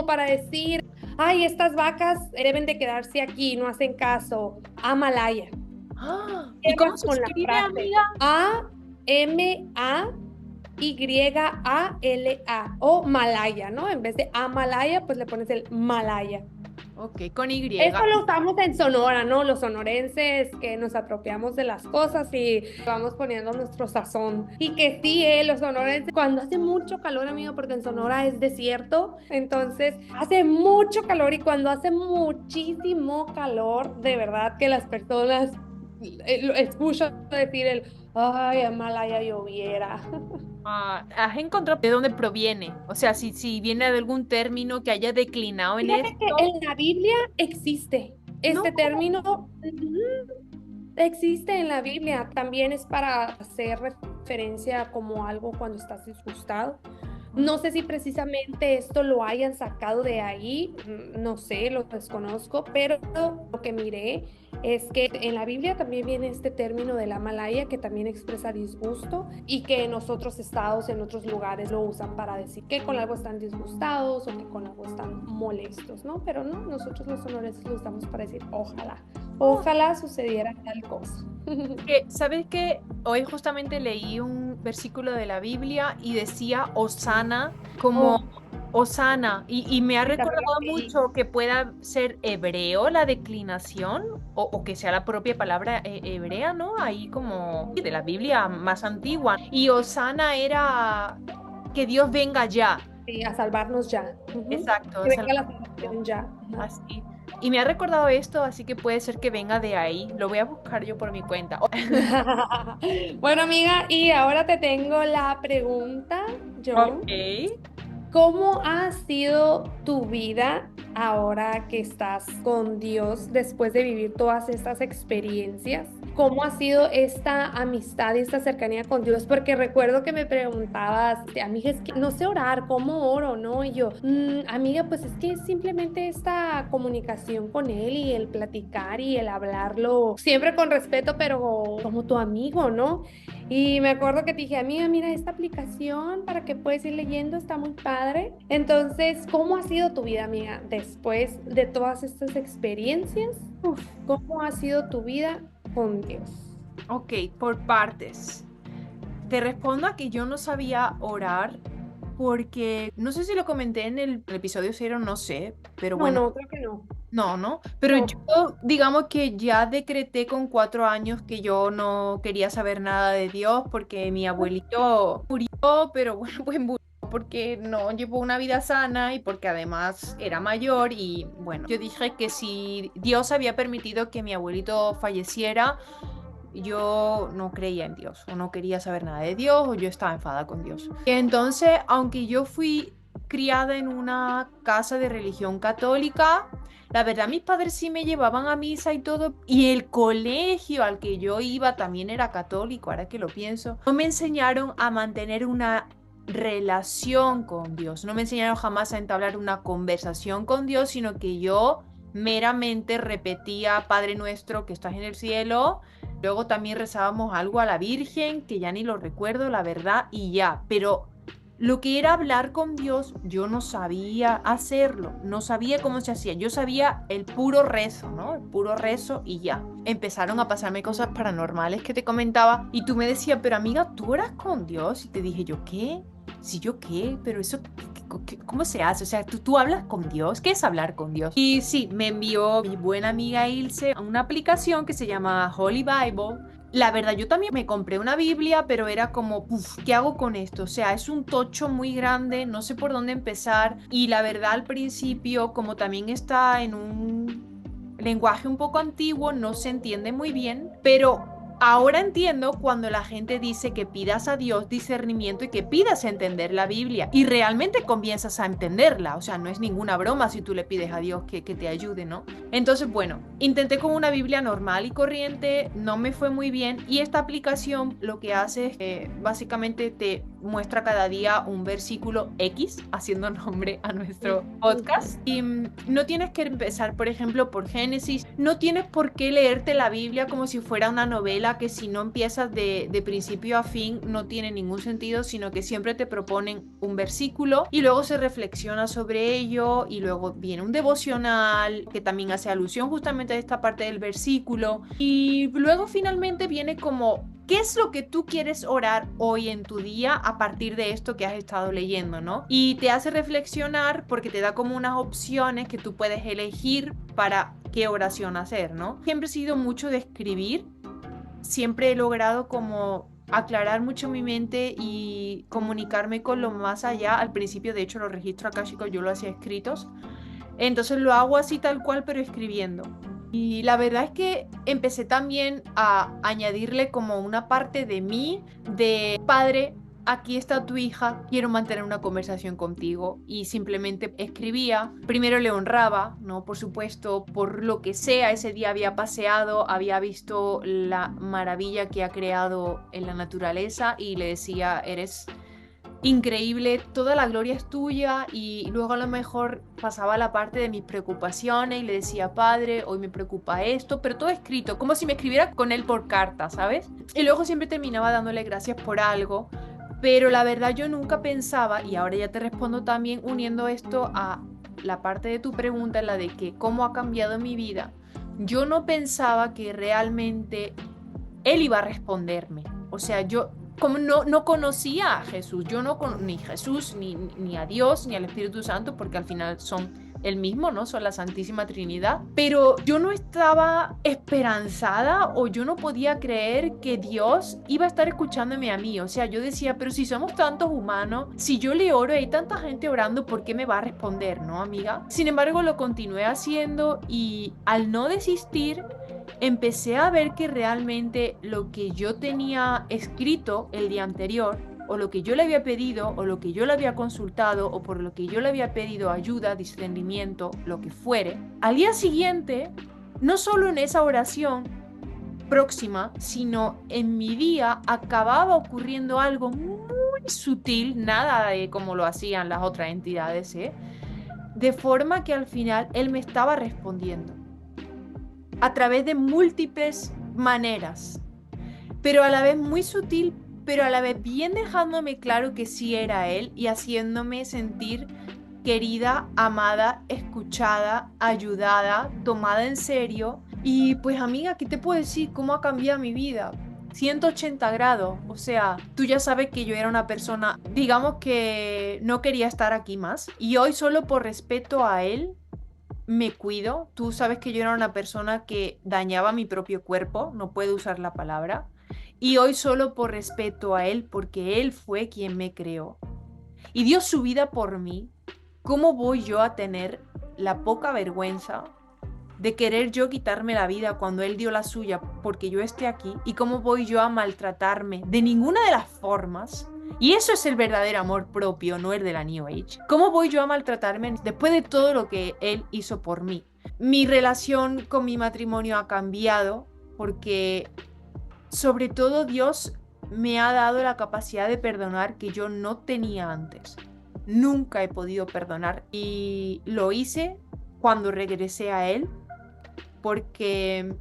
para decir, ay, estas vacas deben de quedarse aquí, no hacen caso, Amalaya. ¿Y cómo se Con la escribe, frase amiga? Amayala o Malaya, ¿no? En vez de Amalaya, pues le pones el Malaya. Ok, con Y. Eso lo usamos en Sonora, ¿no? Los sonorenses que nos apropiamos de las cosas y vamos poniendo nuestro sazón. Y que sí, los sonorenses, cuando hace mucho calor, amigo, porque en Sonora es desierto, entonces hace mucho calor y cuando hace muchísimo calor, de verdad que las personas escuchan decir el, ay, Amalaya lloviera. ¿Has encontrado de dónde proviene? O sea, si viene de algún término que haya declinado en Fíjate que esto. en la Biblia existe No. este término. Existe en la Biblia, también es para hacer referencia como algo cuando estás disgustado. No sé si precisamente esto lo hayan sacado de ahí, no sé, lo desconozco, pero lo que miré es que en la Biblia también viene este término de la Malaya que también expresa disgusto y que en otros estados, en otros lugares lo usan para decir que con algo están disgustados o que con algo están molestos, ¿no? Pero no, nosotros los sonorenses lo usamos para decir ojalá sucediera tal cosa. ¿Sabes qué? Hoy justamente leí un versículo de la Biblia y decía Osana como Oh, Osana y me ha y también recordado sí. mucho que pueda ser hebreo la declinación o que sea la propia palabra hebrea, ¿no? Ahí como de la Biblia más antigua. Y Osana era que Dios venga ya. Sí, a salvarnos ya. Exacto, Que es venga la algo salvación ya. así. Y me ha recordado esto, así que puede ser que venga de ahí. Lo voy a buscar yo por mi cuenta. Bueno, amiga, y ahora te tengo la pregunta, Ok. John. ¿Cómo ha sido tu vida ahora que estás con Dios después de vivir todas estas experiencias? ¿Cómo ha sido esta amistad y esta cercanía con Dios? Porque recuerdo que me preguntabas, amiga, es que no sé orar, ¿cómo oro, no? Y yo, amiga, pues es que simplemente esta comunicación con Él y el platicar y el hablarlo, siempre con respeto, pero como tu amigo, ¿no? Y me acuerdo que te dije, amiga, mira esta aplicación para que puedes ir leyendo, está muy padre. Entonces, ¿cómo ha sido tu vida, amiga, después de todas estas experiencias? ¿Cómo ha sido tu vida con Dios? Ok, por partes. Te respondo a que yo no sabía orar porque no sé si lo comenté en el episodio 0, no sé, pero No, bueno, no, creo que no. No, no, pero No. yo digamos que ya decreté con 4 años que yo no quería saber nada de Dios porque mi abuelito murió, pero bueno, pues murió porque no llevó una vida sana y porque además era mayor y bueno, yo dije que si Dios había permitido que mi abuelito falleciera, yo no creía en Dios o no quería saber nada de Dios o yo estaba enfadada con Dios. Entonces, aunque yo fui criada en una casa de religión católica, la verdad mis padres sí me llevaban a misa y todo y el colegio al que yo iba también era católico, ahora que lo pienso. No me enseñaron a mantener una relación con Dios, no me enseñaron jamás a entablar una conversación con Dios, sino que yo meramente repetía Padre nuestro que estás en el cielo. Luego también rezábamos algo a la Virgen, que ya ni lo recuerdo, la verdad, y ya. Pero lo que era hablar con Dios, yo no sabía hacerlo, no sabía cómo se hacía. Yo sabía el puro rezo, ¿no? El puro rezo y ya. Empezaron a pasarme cosas paranormales que te comentaba y tú me decías, pero amiga, ¿tú oras con Dios? Y te dije, ¿yo qué? ¿Sí yo qué? Pero eso, ¿cómo se hace? O sea, ¿tú hablas con Dios? ¿Qué es hablar con Dios? Y sí, me envió mi buena amiga Ilse a una aplicación que se llama Holy Bible. La verdad, yo también me compré una Biblia, pero era como, uff, ¿qué hago con esto? O sea, es un tocho muy grande, no sé por dónde empezar. Y la verdad, al principio, como también está en un lenguaje un poco antiguo, no se entiende muy bien, pero ahora entiendo cuando la gente dice que pidas a Dios discernimiento y que pidas entender la Biblia y realmente comienzas a entenderla, o sea, no es ninguna broma si tú le pides a Dios que te ayude, ¿no? Entonces, bueno, intenté con una Biblia normal y corriente, no me fue muy bien y esta aplicación lo que hace es que básicamente te muestra cada día un versículo X, haciendo nombre a nuestro podcast. Y no tienes que empezar, por ejemplo, por Génesis, no tienes por qué leerte la Biblia como si fuera una novela que si no empiezas de principio a fin no tiene ningún sentido, sino que siempre te proponen un versículo y luego se reflexiona sobre ello y luego viene un devocional que también hace alusión justamente a esta parte del versículo y luego finalmente viene como ¿qué es lo que tú quieres orar hoy en tu día a partir de esto que has estado leyendo, ¿no? Y te hace reflexionar porque te da como unas opciones que tú puedes elegir para qué oración hacer, ¿no? Siempre he sido mucho de escribir, siempre he logrado como aclarar mucho mi mente y comunicarme con lo más allá. Al principio, de hecho, los registros akáshicos yo lo hacía escritos. Entonces lo hago así tal cual, pero escribiendo. Y la verdad es que empecé también a añadirle como una parte de mí, de padre, aquí está tu hija, quiero mantener una conversación contigo. Y simplemente escribía. Primero le honraba, ¿no? Por supuesto, por lo que sea, ese día había paseado, había visto la maravilla que ha creado en la naturaleza y le decía, eres increíble, toda la gloria es tuya y luego a lo mejor pasaba la parte de mis preocupaciones y le decía, padre, hoy me preocupa esto, pero todo escrito, como si me escribiera con él por carta, ¿sabes? Y luego siempre terminaba dándole gracias por algo, pero la verdad yo nunca pensaba, y ahora ya te respondo también uniendo esto a la parte de tu pregunta, la de que cómo ha cambiado mi vida, yo no pensaba que realmente él iba a responderme. O sea, yo como no conocía a Jesús, yo no ni Jesús, ni a Dios, ni al Espíritu Santo, porque al final son el mismo, ¿no? Son la Santísima Trinidad. Pero yo no estaba esperanzada o yo no podía creer que Dios iba a estar escuchándome a mí. O sea, yo decía, pero si somos tantos humanos, si yo le oro y hay tanta gente orando, ¿por qué me va a responder, no, amiga? Sin embargo, lo continué haciendo y al no desistir, empecé a ver que realmente lo que yo tenía escrito el día anterior, o lo que yo le había pedido, o lo que yo le había consultado, o por lo que yo le había pedido ayuda, discernimiento, lo que fuere, al día siguiente, no solo en esa oración próxima, sino en mi día acababa ocurriendo algo muy sutil, nada de como lo hacían las otras entidades, ¿eh? De forma que al final él me estaba respondiendo a través de múltiples maneras, pero a la vez muy sutil, pero a la vez bien dejándome claro que sí era él y haciéndome sentir querida, amada, escuchada, ayudada, tomada en serio. Y pues amiga, ¿qué te puedo decir? ¿Cómo ha cambiado mi vida? 180 grados, o sea, tú ya sabes que yo era una persona, digamos que no quería estar aquí más y hoy solo por respeto a él me cuido. Tú sabes que yo era una persona que dañaba mi propio cuerpo, no puedo usar la palabra. Y hoy solo por respeto a él, porque él fue quien me creó y dio su vida por mí, ¿cómo voy yo a tener la poca vergüenza de querer yo quitarme la vida cuando él dio la suya porque yo esté aquí? ¿Y cómo voy yo a maltratarme de ninguna de las formas? Y eso es el verdadero amor propio, no el de la New Age. ¿Cómo voy yo a maltratarme después de todo lo que él hizo por mí? Mi relación con mi matrimonio ha cambiado porque sobre todo Dios me ha dado la capacidad de perdonar que yo no tenía antes. Nunca he podido perdonar y lo hice cuando regresé a Él porque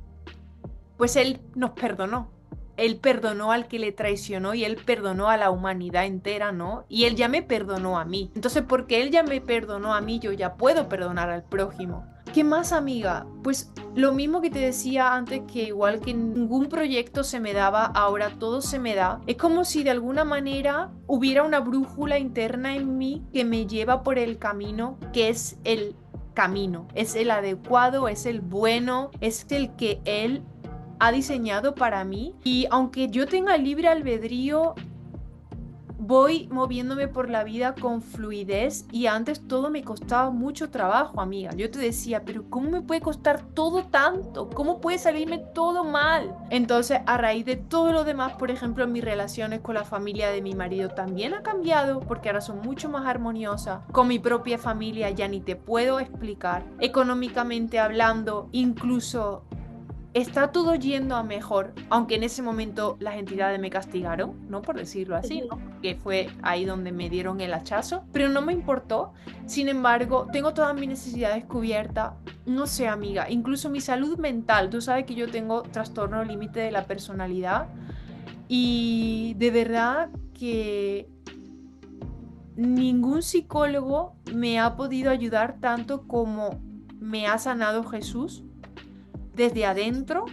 pues Él nos perdonó. Él perdonó al que le traicionó y Él perdonó a la humanidad entera, ¿no? Y Él ya me perdonó a mí. Entonces, porque Él ya me perdonó a mí, yo ya puedo perdonar al prójimo. ¿Qué más, amiga? Pues lo mismo que te decía antes, que igual que ningún proyecto se me daba, ahora todo se me da. Es como si de alguna manera hubiera una brújula interna en mí que me lleva por el camino que es el camino, es el adecuado, es el bueno, es el que Él ha diseñado para mí. Y aunque yo tenga libre albedrío, voy moviéndome por la vida con fluidez y antes todo me costaba mucho trabajo, amiga. Yo te decía, pero ¿cómo me puede costar todo tanto? ¿Cómo puede salirme todo mal? Entonces, a raíz de todo lo demás, por ejemplo, mis relaciones con la familia de mi marido también ha cambiado porque ahora son mucho más armoniosas. Con mi propia familia ya ni te puedo explicar. Económicamente hablando, incluso está todo yendo a mejor, aunque en ese momento las entidades me castigaron, ¿no? Por decirlo así, ¿no? Que fue ahí donde me dieron el hachazo, pero no me importó. Sin embargo, tengo todas mis necesidades cubiertas. No sé, amiga, incluso mi salud mental. Tú sabes que yo tengo trastorno límite de la personalidad y de verdad que ningún psicólogo me ha podido ayudar tanto como me ha sanado Jesús desde adentro.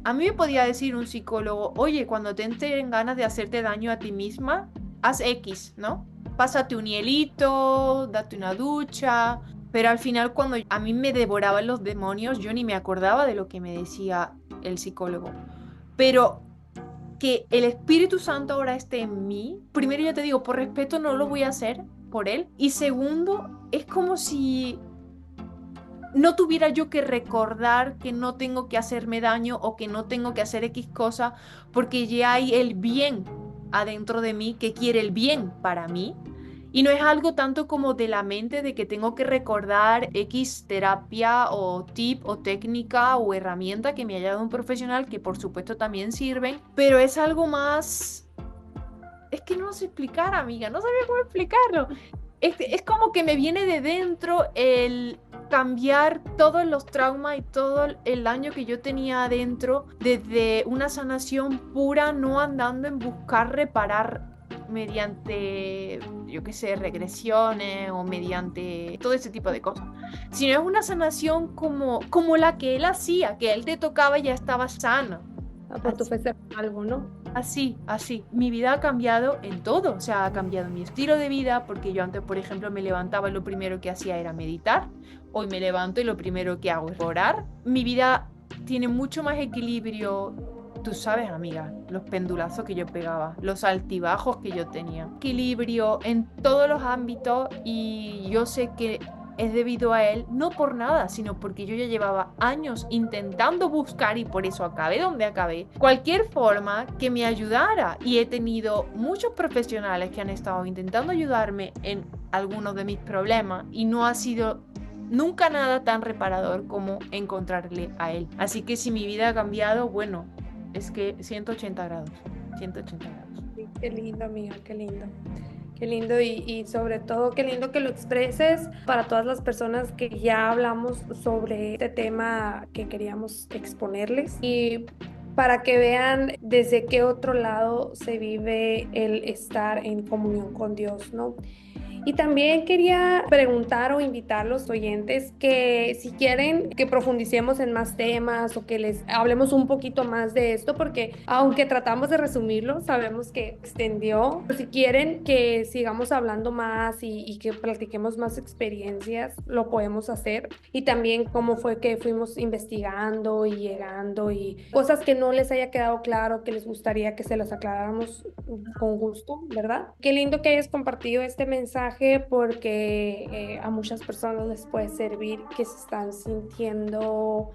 A mí me podía decir un psicólogo, oye, cuando te entren ganas de hacerte daño a ti misma, haz X, ¿no? Pásate un hielito, date una ducha. Pero al final, cuando a mí me devoraban los demonios, yo ni me acordaba de lo que me decía el psicólogo. Pero que el Espíritu Santo ahora esté en mí, primero yo te digo, por respeto no lo voy a hacer por él. Y segundo, es como si no tuviera yo que recordar que no tengo que hacerme daño o que no tengo que hacer X cosa, porque ya hay el bien adentro de mí que quiere el bien para mí. Y no es algo tanto como de la mente de que tengo que recordar X terapia o tip o técnica o herramienta que me haya dado un profesional, que por supuesto también sirven, pero es algo más... Es que no sé explicar, amiga, no sabía cómo explicarlo. Es como que me viene de dentro el cambiar todos los traumas y todo el daño que yo tenía adentro desde una sanación pura, no andando en buscar reparar mediante, yo qué sé, regresiones o mediante todo ese tipo de cosas, sino es una sanación como la que él hacía, que él te tocaba y ya estaba sana. Por tu fe ser algo, ¿no? Así, así. Mi vida ha cambiado en todo. O sea, ha cambiado mi estilo de vida porque yo antes, por ejemplo, me levantaba y lo primero que hacía era meditar. Hoy me levanto y lo primero que hago es orar. Mi vida tiene mucho más equilibrio. Tú sabes, amiga, los pendulazos que yo pegaba, los altibajos que yo tenía. Equilibrio en todos los ámbitos y yo sé que es debido a él, no por nada, sino porque yo ya llevaba años intentando buscar y por eso acabé donde acabé, cualquier forma que me ayudara. Y he tenido muchos profesionales que han estado intentando ayudarme en algunos de mis problemas y no ha sido nunca nada tan reparador como encontrarle a él. Así que si mi vida ha cambiado, bueno, es que 180 grados, 180 grados. Sí, qué lindo, amiga, qué lindo. Qué lindo y sobre todo qué lindo que lo expreses para todas las personas que ya hablamos sobre este tema que queríamos exponerles y para que vean desde qué otro lado se vive el estar en comunión con Dios, ¿no? Y también quería preguntar o invitar a los oyentes que si quieren que profundicemos en más temas o que les hablemos un poquito más de esto, porque aunque tratamos de resumirlo, sabemos que extendió. Pero si quieren que sigamos hablando más y que platiquemos más experiencias, lo podemos hacer. Y también cómo fue que fuimos investigando y llegando y cosas que no les haya quedado claro, que les gustaría que se las aclaráramos con gusto, ¿verdad? Qué lindo que hayas compartido este mensaje porque a muchas personas les puede servir que se están sintiendo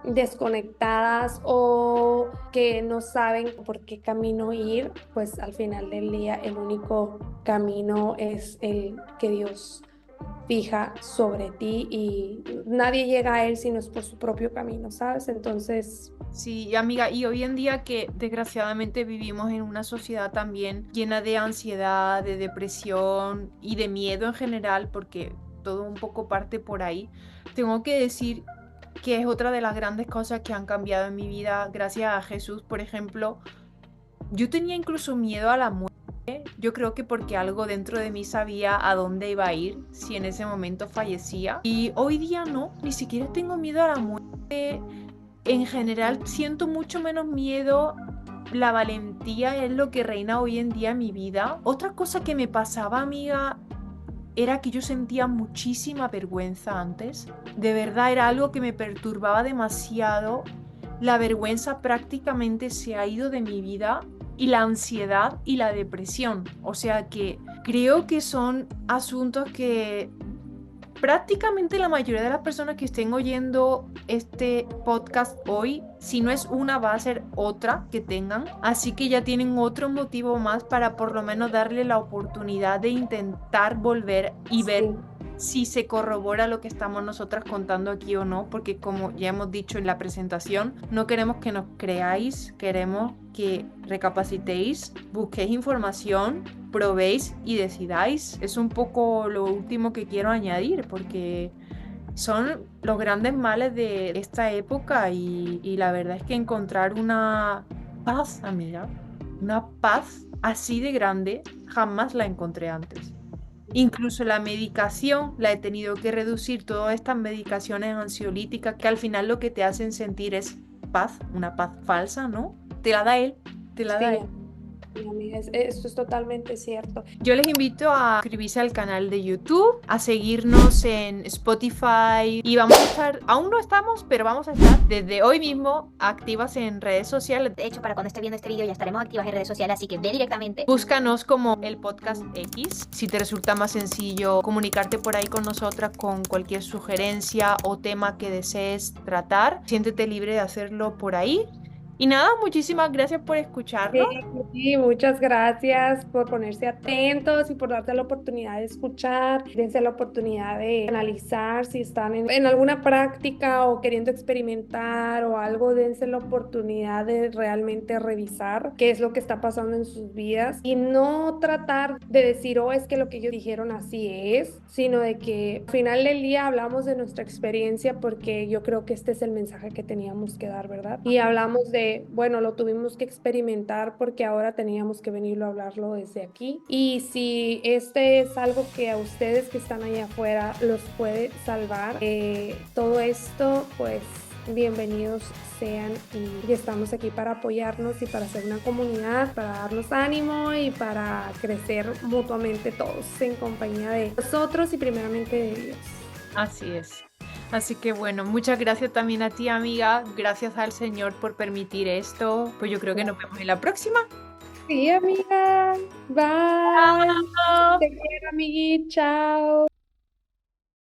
desconectadas o que no saben por qué camino ir, pues al final del día el único camino es el que Dios fija sobre ti y nadie llega a él si no es por su propio camino, ¿sabes? Entonces, Sí, amiga, y hoy en día que desgraciadamente vivimos en una sociedad también llena de ansiedad, de depresión y de miedo en general, porque todo un poco parte por ahí, tengo que decir que es otra de las grandes cosas que han cambiado en mi vida gracias a Jesús. Por ejemplo, yo tenía incluso miedo a la muerte. Yo creo que porque algo dentro de mí sabía a dónde iba a ir si en ese momento fallecía. Y hoy día no, ni siquiera tengo miedo a la muerte. En general siento mucho menos miedo. La valentía es lo que reina hoy en día en mi vida. Otra cosa que me pasaba, amiga, era que yo sentía muchísima vergüenza antes. De verdad era algo que me perturbaba demasiado. La vergüenza prácticamente se ha ido de mi vida y la ansiedad y la depresión. O sea que creo que son asuntos que prácticamente la mayoría de las personas que estén oyendo este podcast hoy, si no es una, va a ser otra que tengan. Así que ya tienen otro motivo más para por lo menos darle la oportunidad de intentar volver y ver sí. si se corrobora lo que estamos nosotras contando aquí o no, porque como ya hemos dicho en la presentación, no queremos que nos creáis, queremos que recapacitéis, busquéis información, probéis y decidáis. Es un poco lo último que quiero añadir, porque son los grandes males de esta época y la verdad es que encontrar una paz, amiga, una paz así de grande, jamás la encontré antes. Incluso la medicación la he tenido que reducir, todas estas medicaciones ansiolíticas que al final lo que te hacen sentir es paz, una paz falsa, ¿no? Te la da él, te la da Sí, él. sí, amiga, esto es totalmente cierto. Yo les invito a suscribirse al canal de YouTube, a seguirnos en Spotify y vamos a estar, aún no estamos, pero vamos a estar desde hoy mismo activas en redes sociales. De hecho, para cuando esté viendo este vídeo ya estaremos activas en redes sociales, así que ve directamente. Búscanos como el podcast X. Si te resulta más sencillo comunicarte por ahí con nosotras con cualquier sugerencia o tema que desees tratar, siéntete libre de hacerlo por ahí. Y nada, muchísimas gracias por escucharnos. Sí, sí, muchas gracias por ponerse atentos y por darte la oportunidad de escuchar, dense la oportunidad de analizar si están en alguna práctica o queriendo experimentar o algo, dense la oportunidad de realmente revisar qué es lo que está pasando en sus vidas y no tratar de decir, oh, es que lo que ellos dijeron así es, sino de que al final del día hablamos de nuestra experiencia porque yo creo que este es el mensaje que teníamos que dar, ¿verdad? Y hablamos de, bueno, lo tuvimos que experimentar porque ahora teníamos que venirlo a hablarlo desde aquí. Y si este es algo que a ustedes que están allá afuera los puede salvar, todo esto, pues bienvenidos sean y estamos aquí para apoyarnos y para hacer una comunidad, para darnos ánimo y para crecer mutuamente todos en compañía de nosotros y primeramente de Dios. Así es. Así que bueno, muchas gracias también a ti, amiga. Gracias al Señor por permitir esto. Pues yo creo que nos vemos en la próxima. Sí, amiga. Bye. Chao. Te quiero, amiguita. Chao.